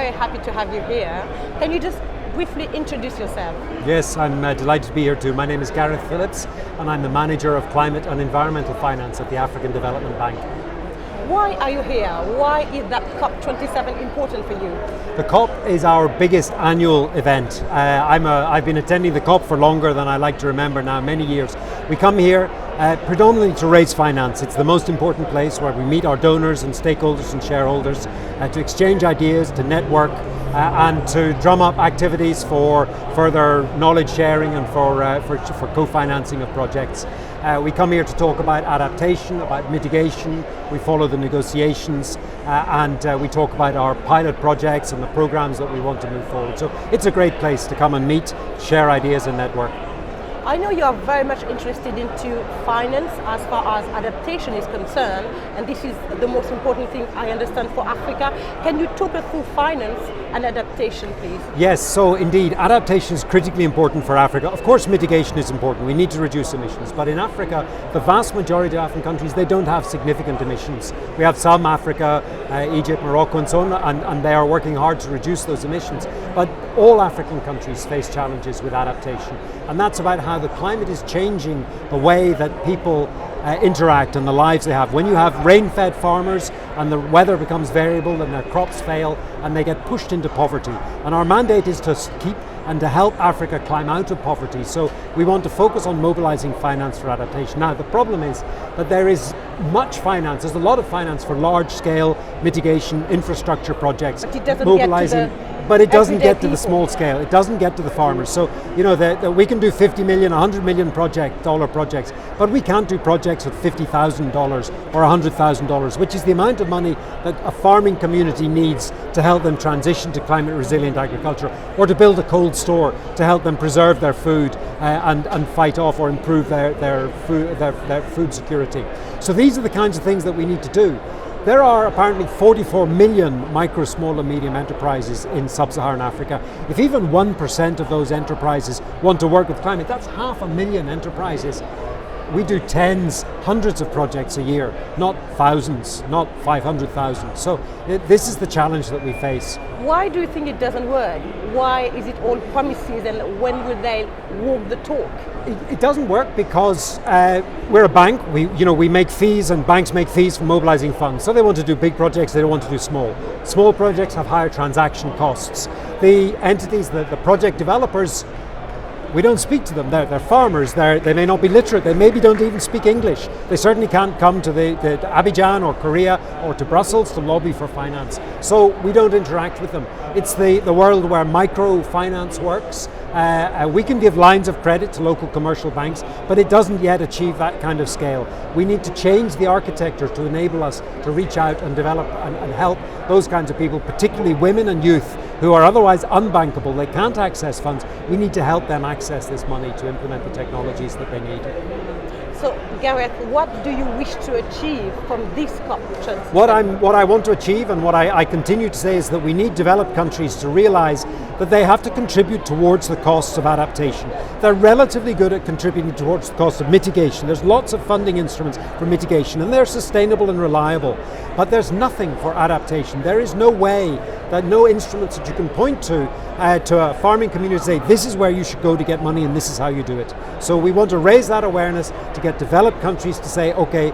very happy to have you here. Can you just briefly introduce yourself? Yes, I'm delighted to be here too. My name is Gareth Phillips and I'm the Manager of Climate and Environmental Finance at the African Development Bank. Why are you here? Why is that COP27 important for you? The COP is our biggest annual event. I've been attending the COP for longer than I like to remember now, many years. We come here predominantly to raise finance. It's the most important place where we meet our donors and stakeholders and shareholders to exchange ideas, to network, and to drum up activities for further knowledge sharing and for co-financing of projects. We come here to talk about adaptation, about mitigation. We follow the negotiations and we talk about our pilot projects and the programs that we want to move forward. So it's a great place to come and meet, share ideas and network. I know you are very much interested into finance as far as adaptation is concerned, and this is the most important thing I understand for Africa. Can you talk us through finance and adaptation, please? Yes, so indeed, adaptation is critically important for Africa. Of course, mitigation is important. We need to reduce emissions, but in Africa, the vast majority of African countries, they don't have significant emissions. We have some Africa, Egypt, Morocco and so on, and they are working hard to reduce those emissions. But all African countries face challenges with adaptation, and that's about how the climate is changing the way that people interact and the lives they have. When you have rain-fed farmers and the weather becomes variable and their crops fail and they get pushed into poverty. And our mandate is to keep and to help Africa climb out of poverty. So we want to focus on mobilizing finance for adaptation. Now the problem is that there is much finance, there's a lot of finance for large-scale mitigation infrastructure projects. But it doesn't mobilizing, but it doesn't get to the small scale. It doesn't get to the farmers. So, you know, we can do 50 million, 100 million dollar projects, but we can't do projects with $50,000 or $100,000, which is the amount of money that a farming community needs to help them transition to climate resilient agriculture, or to build a cold store to help them preserve their food and fight off or improve their food security. So these are the kinds of things that we need to do. There are apparently 44 million micro, small and medium enterprises in sub-Saharan Africa. If even 1% of those enterprises want to work with climate, that's 500,000 enterprises. We do tens, hundreds of projects a year, not thousands, not 500,000. So this is the challenge that we face. Why do you think it doesn't work? Why is it all promises, and when will they walk the talk? It doesn't work because we're a bank. We make fees, and banks make fees for mobilizing funds. So they want to do big projects, they don't want to do small. Small projects have higher transaction costs. The entities, the project developers, we don't speak to them. They're farmers. They may not be literate. They maybe don't even speak English. They certainly can't come to the Abidjan or Korea or to Brussels to lobby for finance. So we don't interact with them. It's the world where microfinance works. We can give lines of credit to local commercial banks, but it doesn't yet achieve that kind of scale. We need to change the architecture to enable us to reach out and develop and help those kinds of people, particularly women and youth, who are otherwise unbankable. They can't access funds. We need to help them access this money to implement the technologies that they need. So, Gareth, what do you wish to achieve from this COP? What I want to achieve, and what I continue to say, is that we need developed countries to realize that they have to contribute towards the costs of adaptation. They're relatively good at contributing towards the cost of mitigation. There's lots of funding instruments for mitigation, and they're sustainable and reliable. But there's nothing for adaptation. There is no way, no instruments that you can point to a farming community to say, this is where you should go to get money and this is how you do it. So we want to raise that awareness to get developed countries to say, okay,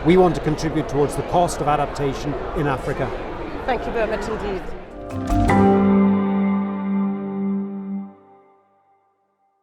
we want to contribute towards the cost of adaptation in Africa. Thank you very much indeed.